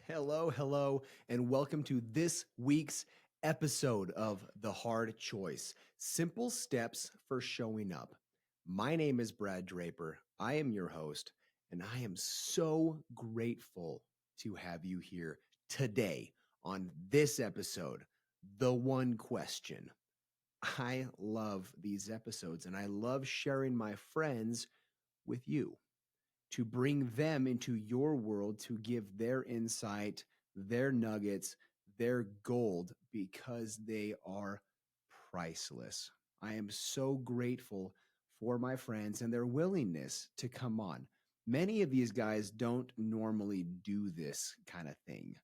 Hello, and welcome to this week's episode of The Hard Choice, Simple Steps for Showing Up. My name is Brad Draper. I am your host, and I am so grateful to have you here today on this episode, The One Question. I love these episodes, and I love sharing my friends with you, to bring them into your world, to give their insight, their nuggets, their gold, because they are priceless. I am so grateful for my friends and their willingness to come on. Many of these guys don't normally do this kind of thing.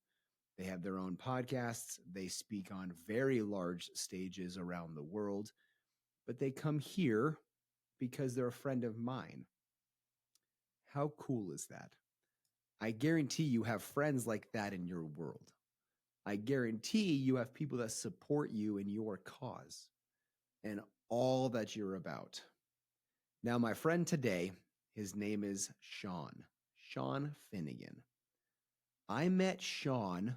They have their own podcasts. They speak on very large stages around the world, but they come here because they're a friend of mine. How cool is that? I guarantee you have friends like that in your world. I guarantee you have people that support you in your cause and all that you're about. Now, my friend today, his name is Shawn Finnegan. I met Shawn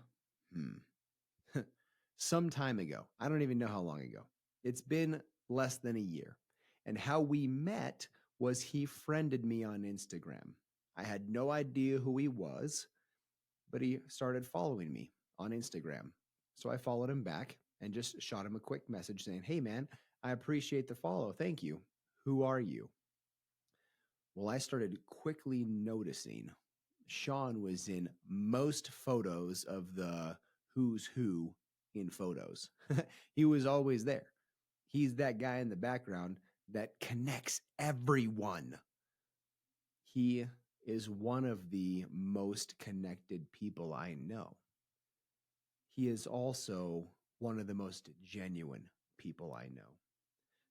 some time ago. I don't even know how long ago. It's been less than a year. And how we met was he friended me on Instagram. I had no idea who he was, but he started following me on Instagram. So I followed him back and just shot him a quick message saying, "Hey man, I appreciate the follow. Thank you. Who are you?" Well, I started quickly noticing Shawn was in most photos of the who's who in photos. He was always there. He's that guy in the background that connects everyone. He is one of the most connected people I know. He is also one of the most genuine people I know.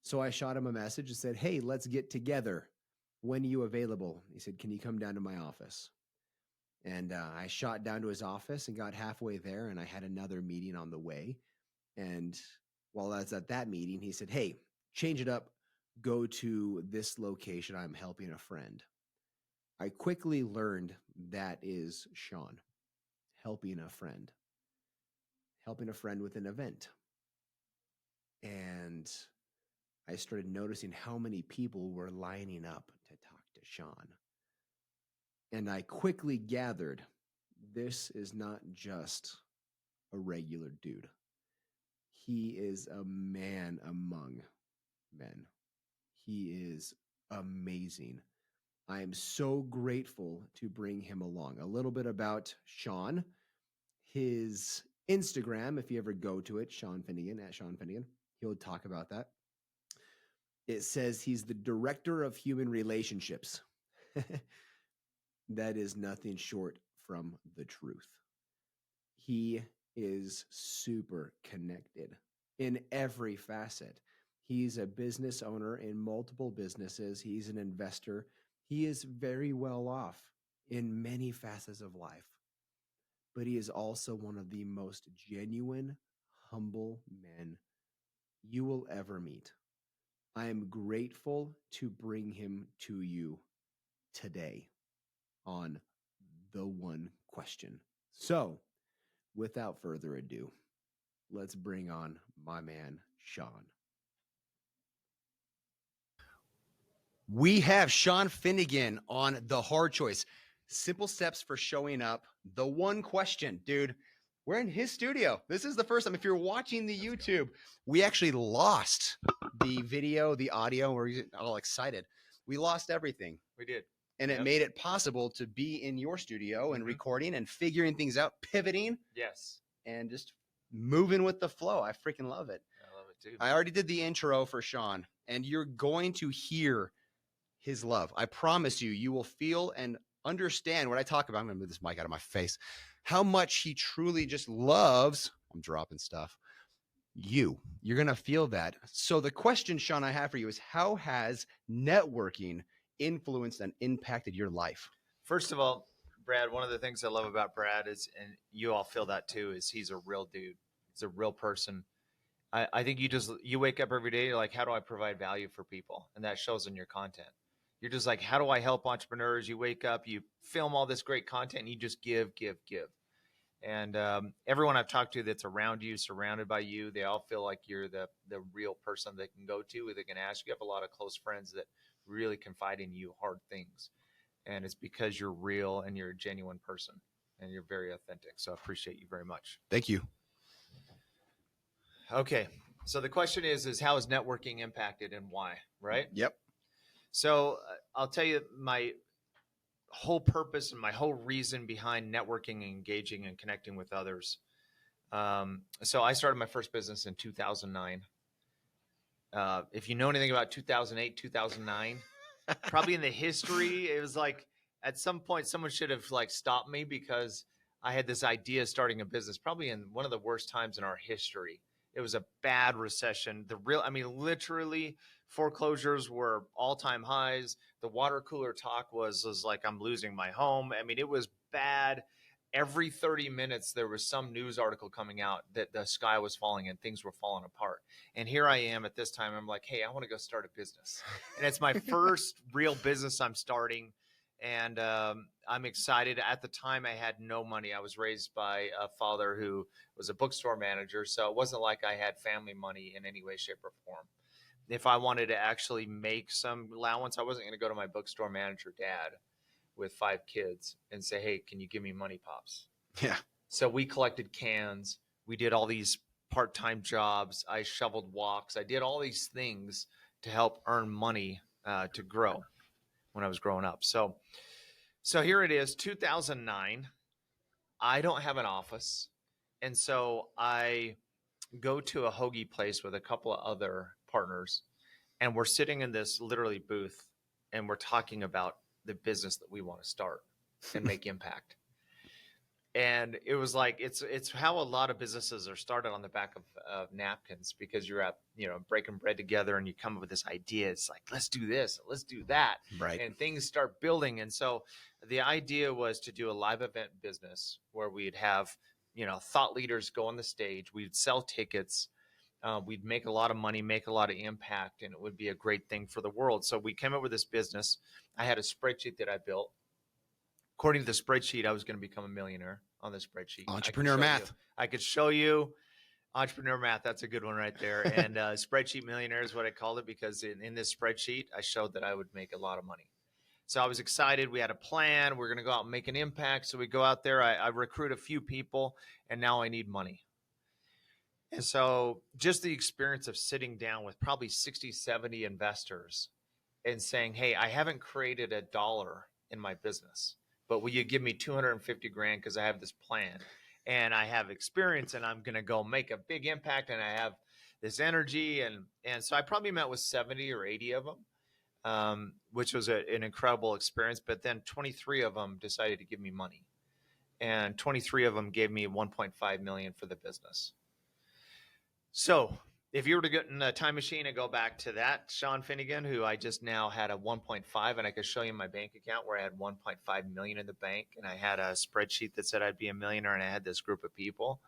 So I shot him a message and said, "Hey, let's get together. When are you available?" He said, "Can you come down to my office?" And I shot down to his office and got halfway there, and I had another meeting on the way. And while I was at that meeting, he said, "Hey, change it up. Go to this location. I'm helping a friend." I quickly learned that is Shawn, helping a friend with an event. And I started noticing how many people were lining up to talk to Shawn. And I quickly gathered this is not just a regular dude. He is a man among men. He is amazing. I am so grateful to bring him along. A little bit about Shawn. His Instagram, if you ever go to it, Shawn Finnegan, at Shawn Finnegan, he'll talk about that. It says he's the director of human relationships. That is nothing short from the truth. He is super connected in every facet. He's a business owner in multiple businesses. He's an investor. He is very well off in many facets of life, but he is also one of the most genuine, humble men you will ever meet. I am grateful to bring him to you today on The One Question. So, without further ado, let's bring on my man, Shawn. We have Shawn Finnegan on The Hard Choice. Simple steps for showing up. The One Question, dude. We're in his studio. This is the first time. If you're watching the YouTube, we actually lost the video, the audio. We're all excited. We lost everything. We did. And it made it possible to be in your studio and recording and figuring things out, pivoting. Yes. And just moving with the flow. I freaking love it. I love it too. I already did the intro for Shawn, and you're going to hear his love. I promise you, you will feel and understand what I talk about. I'm going to move this mic out of my face. How much he truly just loves. I'm dropping stuff. You're going to feel that. So the question, Shawn, I have for you is, how has networking influenced and impacted your life? First of all, Brad, one of the things I love about Brad is, and you all feel that too, is he's a real dude. He's a real person. I think you wake up every day, you're like, how do I provide value for people? And that shows in your content. You're just like, how do I help entrepreneurs? You wake up, you film all this great content, and you just give. And everyone I've talked to that's around you, surrounded by you, they all feel like you're the real person they can go to, they can ask. You have a lot of close friends that really confide in you hard things. And it's because you're real and you're a genuine person and you're very authentic. So I appreciate you very much. Thank you. Okay. So the question is how is networking impacted and why, right? Yep. So I'll tell you my whole purpose and my whole reason behind networking and engaging and connecting with others. So I started my first business in 2009. If you know anything about 2008, 2009, probably in the history, it was like at some point someone should have like stopped me because I had this idea of starting a business, probably in one of the worst times in our history. It was a bad recession. Literally foreclosures were all-time highs. The water cooler talk was like, I'm losing my home. I mean, it was bad. Every 30 minutes, there was some news article coming out that the sky was falling and things were falling apart. And here I am at this time. I'm like, hey, I want to go start a business. And it's my first real business I'm starting. And I'm excited. At the time, I had no money. I was raised by a father who was a bookstore manager. So it wasn't like I had family money in any way, shape, or form. If I wanted to actually make some allowance, I wasn't going to go to my bookstore manager dad with 5 kids and say, hey, can you give me money, Pops? Yeah. So we collected cans. We did all these part-time jobs. I shoveled walks. I did all these things to help earn money to grow when I was growing up. So here it is, 2009. I don't have an office. And so I go to a hoagie place with a couple of other partners. And we're sitting in this literally booth and we're talking about the business that we want to start and make impact. And it was like, it's how a lot of businesses are started on the back of napkins, because you're at, breaking bread together and you come up with this idea. It's like, let's do this, let's do that. Right. And things start building. And so the idea was to do a live event business where we'd have, thought leaders go on the stage. We'd sell tickets. We'd make a lot of money, make a lot of impact, and it would be a great thing for the world. So we came up with this business. I had a spreadsheet that I built. According to the spreadsheet, I was going to become a millionaire on the spreadsheet. Entrepreneur math. I could show you entrepreneur math. That's a good one right there. And spreadsheet millionaire is what I called it, because in this spreadsheet, I showed that I would make a lot of money. So I was excited. We had a plan. We're going to go out and make an impact. So we go out there. I recruit a few people, and now I need money. And so just the experience of sitting down with probably 60, 70 investors and saying, hey, I haven't created a dollar in my business, but will you give me 250 grand? Because I have this plan and I have experience and I'm going to go make a big impact and I have this energy. And so I probably met with 70 or 80 of them, which was an incredible experience. But then 23 of them decided to give me money, and 23 of them gave me 1.5 million for the business. So if you were to get in a time machine and go back to that Shawn Finnegan, who I just now had a 1.5, and I could show you my bank account where I had 1.5 million in the bank, and I had a spreadsheet that said I'd be a millionaire, and I had this group of people.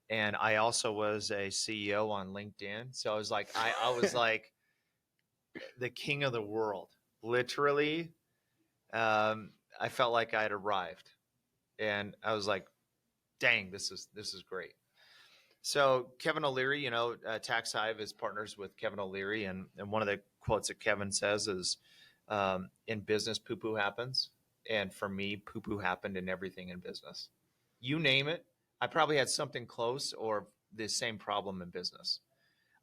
And I also was a CEO on LinkedIn. So I was like, I was like the king of the world, literally. I felt like I had arrived, and I was like, dang, this is great. So Kevin O'Leary, Tax Hive is partners with Kevin O'Leary. And one of the quotes that Kevin says is, in business, poo-poo happens. And for me, poo-poo happened in everything in business. You name it. I probably had something close or the same problem in business.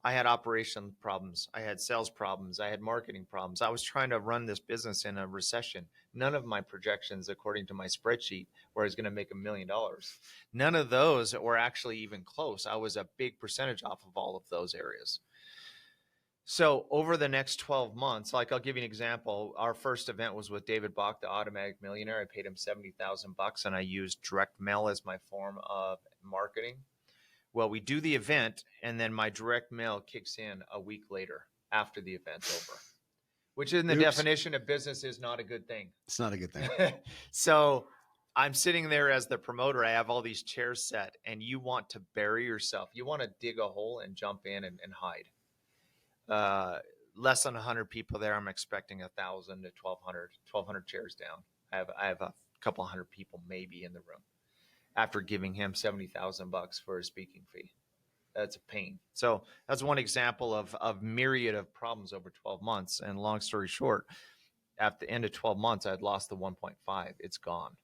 I had operation problems. I had sales problems. I had marketing problems. I was trying to run this business in a recession. None of my projections, according to my spreadsheet, where I was going to make $1 million. None of those were actually even close. I was a big percentage off of all of those areas. So over the next 12 months, like I'll give you an example. Our first event was with David Bach, the Automatic Millionaire. I paid him $70,000 and I used direct mail as my form of marketing. Well, we do the event, and then my direct mail kicks in a week later after the event's over, which in the definition of business is not a good thing. It's not a good thing. So I'm sitting there as the promoter. I have all these chairs set, and you want to bury yourself. You want to dig a hole and jump in and hide. Less than 100 people there. I'm expecting 1,000 to 1,200 chairs down. I have a couple hundred people maybe in the room. after giving him $70,000 for a speaking fee. That's a pain. So that's one example of myriad of problems over 12 months. And long story short, at the end of 12 months, I'd lost the 1.5. It's gone.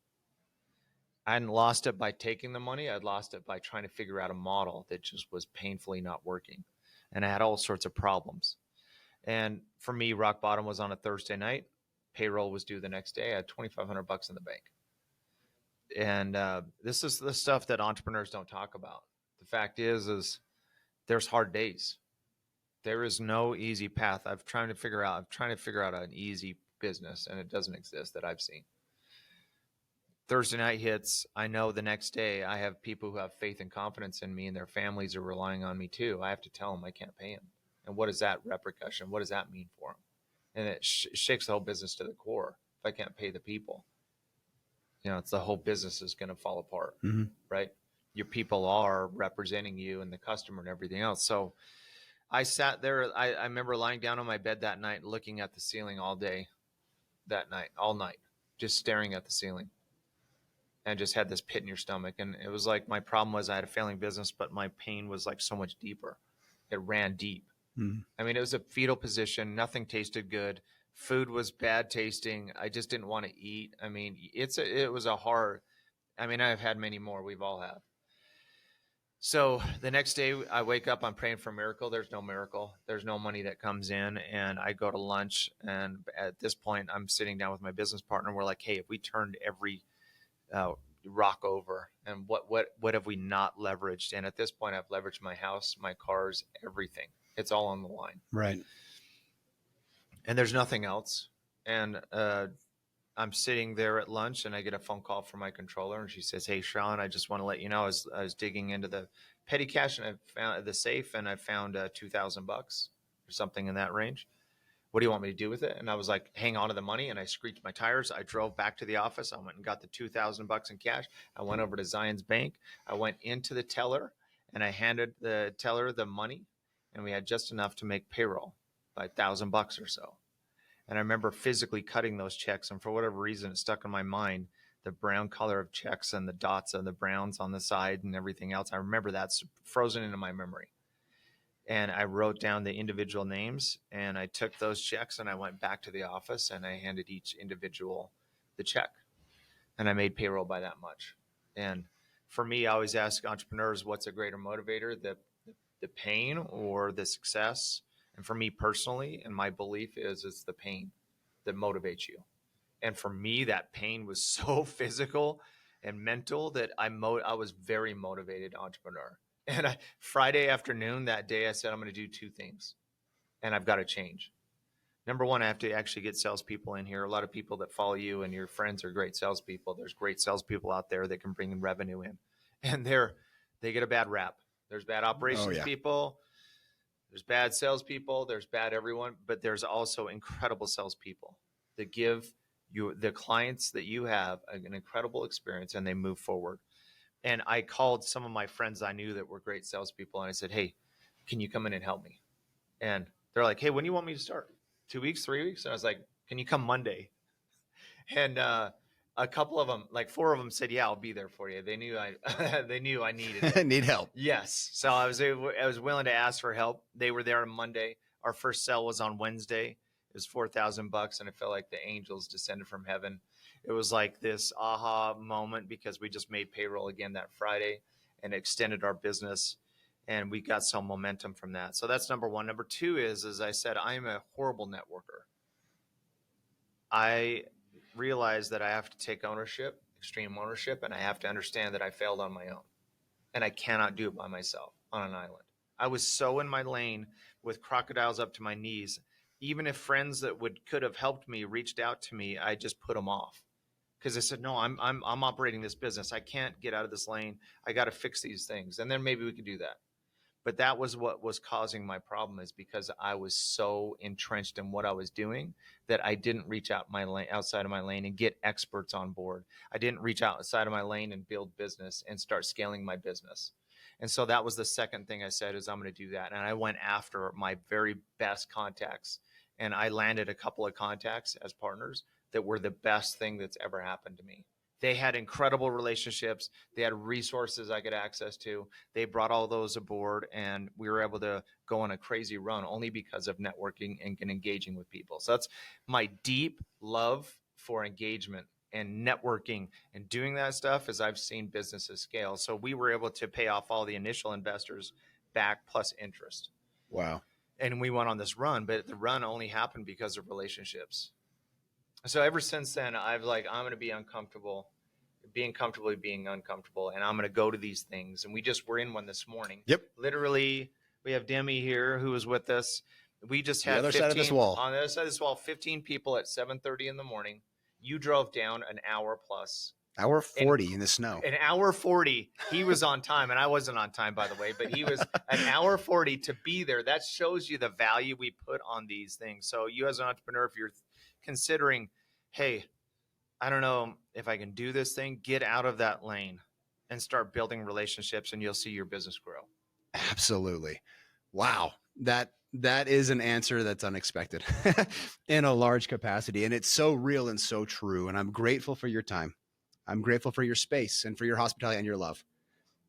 I hadn't lost it by taking the money. I'd lost it by trying to figure out a model that just was painfully not working. And I had all sorts of problems. And for me, rock bottom was on a Thursday night. Payroll was due the next day. I had $2,500 in the bank. And this is the stuff that entrepreneurs don't talk about. The fact is there's hard days. There is no easy path. I'm trying to figure out an easy business, and it doesn't exist that I've seen. Thursday night hits. I know the next day I have people who have faith and confidence in me, and their families are relying on me too. I have to tell them I can't pay them. And what is that repercussion? What does that mean for them? And it shakes the whole business to the core. If I can't pay the people, it's the whole business is going to fall apart, right? Your people are representing you and the customer and everything else. So I sat there. I remember lying down on my bed that night, looking at the ceiling all day all night, just staring at the ceiling. And just had this pit in your stomach. And it was like, my problem was I had a failing business, but my pain was like so much deeper. It ran deep. I mean, it was a fetal position. Nothing tasted good. Food was bad tasting. I just didn't want to eat. I mean, it was a hard, I've had many more. We've all have. So the next day I wake up, I'm praying for a miracle. There's no miracle. There's no money that comes in. And I go to lunch. And at this point, I'm sitting down with my business partner. We're like, hey, if we turned every rock over, and what have we not leveraged? And at this point, I've leveraged my house, my cars, everything. It's all on the line. Right. And there's nothing else. And I'm sitting there at lunch, and I get a phone call from my controller, and she says, hey, Shawn, I just want to let you know, I was digging into the petty cash, and I found the safe, and I found $2,000 or something in that range. What do you want me to do with it? And I was like, hang on to the money. And I screeched my tires. I drove back to the office. I went and got the $2,000 in cash. I went over to Zion's Bank. I went into the teller, and I handed the teller the money. And we had just enough to make payroll by $1,000 or so. And I remember physically cutting those checks. And for whatever reason, it stuck in my mind, the brown color of checks and the dots and the browns on the side and everything else. I remember that's frozen into my memory. And I wrote down the individual names, and I took those checks, and I went back to the office, and I handed each individual the check, and I made payroll by that much. And for me, I always ask entrepreneurs, what's a greater motivator, the pain or the success? And for me personally, and my belief is it's the pain that motivates you. And for me, that pain was so physical and mental that I was very motivated entrepreneur. And Friday afternoon that day, I said, I'm going to do two things, and I've got to change. Number one, I have to actually get salespeople in here. A lot of people that follow you and your friends are great salespeople. There's great salespeople out there that can bring in revenue in, and they get a bad rap. There's bad operations people. There's bad salespeople. There's bad everyone, but there's also incredible salespeople that give you the clients that you have an incredible experience, and they move forward. And I called some of my friends I knew that were great salespeople, and I said, hey, can you come in and help me? And they're like, hey, when do you want me to start? 2 weeks, 3 weeks? And I was like, can you come Monday? And a couple of them, like 4 of them said, yeah, I'll be there for you. They knew I needed it. Need help. Yes. So I was willing to ask for help. They were there on Monday. Our first sale was on Wednesday. It was $4,000, and it felt like the angels descended from heaven. It was like this aha moment because we just made payroll again that Friday and extended our business, and we got some momentum from that. So that's number one. Number two is, as I said, I'm a horrible networker. I realized that I have to take ownership, extreme ownership, and I have to understand that I failed on my own, and I cannot do it by myself on an island. I was so in my lane with crocodiles up to my knees. Even if friends that could have helped me reached out to me, I just put them off. Because I said, no, I'm operating this business. I can't get out of this lane. I got to fix these things. And then maybe we could do that. But that was what was causing my problem, is because I was so entrenched in what I was doing that I didn't reach outside of my lane and get experts on board. I didn't reach outside of my lane and build business and start scaling my business. And so that was the second thing I said, is I'm going to do that. And I went after my very best contacts, and I landed a couple of contacts as partners that were the best thing that's ever happened to me. They had incredible relationships. They had resources I could access to. They brought all those aboard, and we were able to go on a crazy run only because of networking and engaging with people. So that's my deep love for engagement and networking and doing that stuff as I've seen businesses scale. So we were able to pay off all the initial investors back plus interest. Wow. And we went on this run, but the run only happened because of relationships. So ever since then, I'm going to be uncomfortable, being comfortable being uncomfortable, and I'm going to go to these things. And we just were in one this morning. Yep. Literally, we have Demi here who was with us. We just had the other 15, side of this wall. On the other side of this wall, 15 people at 7:30 in the morning. You drove down an hour plus. Hour 40 in the snow. An hour 40. He was on time, and I wasn't on time, by the way, but he was an hour 40 to be there. That shows you the value we put on these things. So you as an entrepreneur, if you're considering, hey, I don't know if I can do this thing, get out of that lane and start building relationships, and you'll see your business grow. Absolutely. Wow. That is an answer that's unexpected in a large capacity. And it's so real and so true. And I'm grateful for your time. I'm grateful for your space and for your hospitality and your love.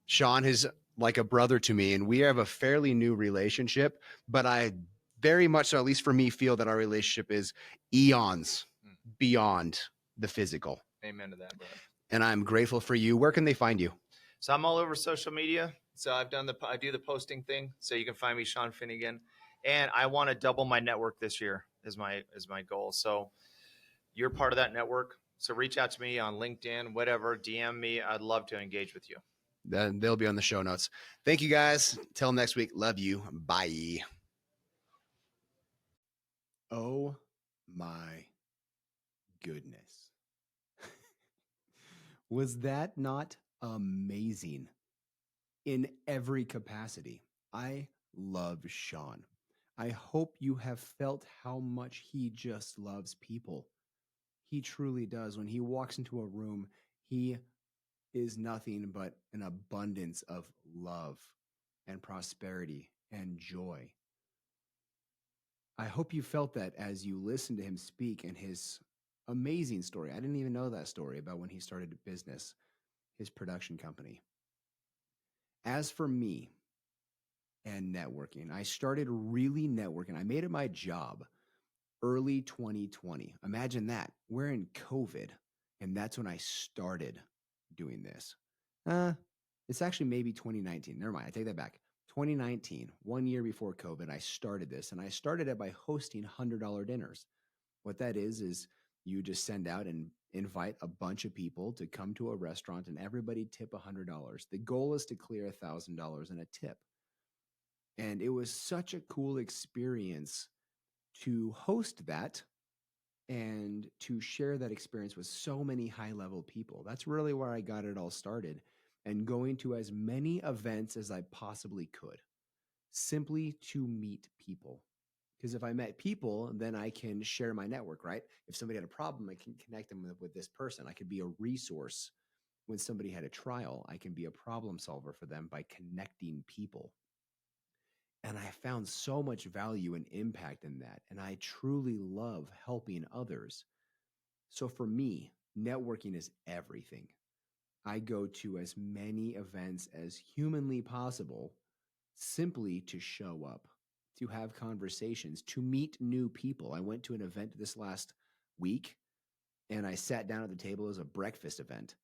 Shawn is like a brother to me, and we have a fairly new relationship, but I very much so, at least for me, feel that our relationship is eons beyond the physical. Amen to that, brother. And I'm grateful for you. Where can they find you? So I'm all over social media. So I do the posting thing. So you can find me, Shawn Finnegan. And I want to double my network this year is my goal. So you're part of that network. So reach out to me on LinkedIn, whatever, DM me. I'd love to engage with you. Then they'll be on the show notes. Thank you guys. Till next week. Love you. Bye. Oh my goodness. Was that not amazing in every capacity? I love Shawn. I hope you have felt how much he just loves people. He truly does. When he walks into a room, he is nothing but an abundance of love and prosperity and joy. I hope you felt that as you listened to him speak and his amazing story. I didn't even know that story about when he started a business, his production company. As for me and networking, I started really networking. I made it my job early 2020. Imagine that. We're in COVID, and that's when I started doing this. It's actually maybe 2019. Never mind. I take that back. 2019, 1 year before COVID, I started this, and I started it by hosting $100 dinners. What that is you just send out and invite a bunch of people to come to a restaurant, and everybody tip $100. The goal is to clear $1,000 in a tip. And it was such a cool experience to host that and to share that experience with so many high-level people. That's really where I got it all started, and going to as many events as I possibly could, simply to meet people. Because if I met people, then I can share my network, right? If somebody had a problem, I can connect them with this person. I could be a resource. When somebody had a trial, I can be a problem solver for them by connecting people. And I found so much value and impact in that. And I truly love helping others. So for me, networking is everything. I go to as many events as humanly possible simply to show up, to have conversations, to meet new people. I went to an event this last week, and I sat down at the table as a breakfast event.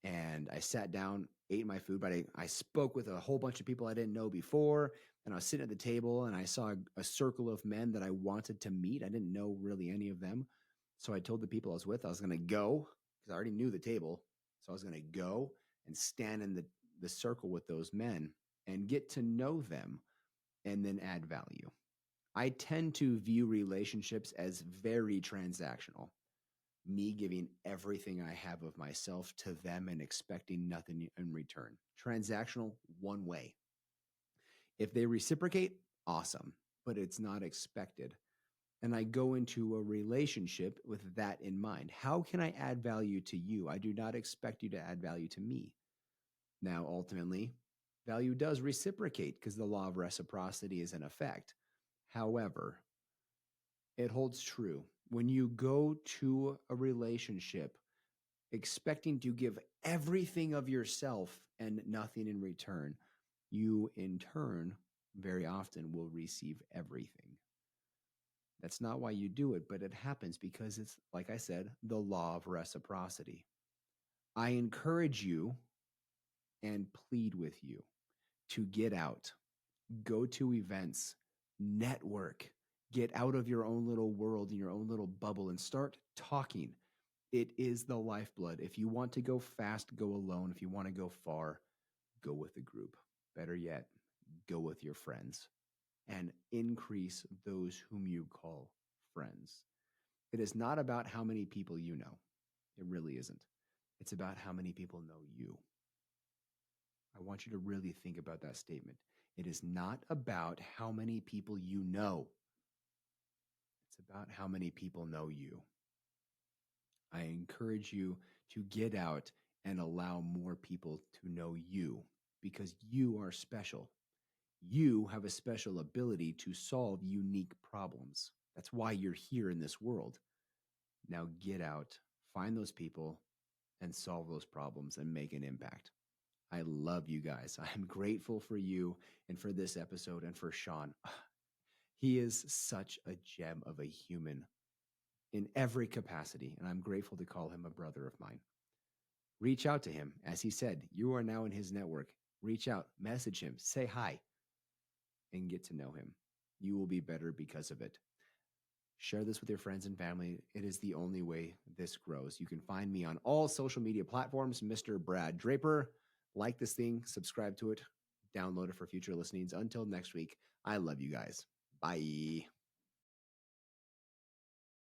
And I sat down, ate my food, but I spoke with a whole bunch of people I didn't know before. And I was sitting at the table, and I saw a circle of men that I wanted to meet. I didn't know really any of them. So I told the people I was with I was going to go, because I already knew the table. So I was going to go and stand in the circle with those men and get to know them and then add value. I tend to view relationships as very transactional. Me giving everything I have of myself to them and expecting nothing in return. Transactional, one way. If they reciprocate, awesome, but it's not expected. And I go into a relationship with that in mind. How can I add value to you? I do not expect you to add value to me. Now, ultimately, value does reciprocate because the law of reciprocity is in effect. However, it holds true. When you go to a relationship expecting to give everything of yourself and nothing in return, you in turn very often will receive everything. That's not why you do it, but it happens because it's, like I said, the law of reciprocity. I encourage you and plead with you to get out, go to events, network, get out of your own little world and your own little bubble and start talking. It is the lifeblood. If you want to go fast, go alone. If you want to go far, go with a group. Better yet, go with your friends and increase those whom you call friends. It is not about how many people you know. It really isn't. It's about how many people know you. I want you to really think about that statement. It is not about how many people you know. It's about how many people know you. I encourage you to get out and allow more people to know you because you are special. You have a special ability to solve unique problems. That's why you're here in this world. Now get out, find those people, and solve those problems and make an impact. I love you guys. I'm grateful for you and for this episode and for Shawn. He is such a gem of a human in every capacity, and I'm grateful to call him a brother of mine. Reach out to him. As he said, you are now in his network. Reach out, message him, say hi, and get to know him. You will be better because of it. Share this with your friends and family. It is the only way this grows. You can find me on all social media platforms, Mr. Brad Draper. Like this thing, subscribe to it, download it for future listenings. Until next week, I love you guys. Bye.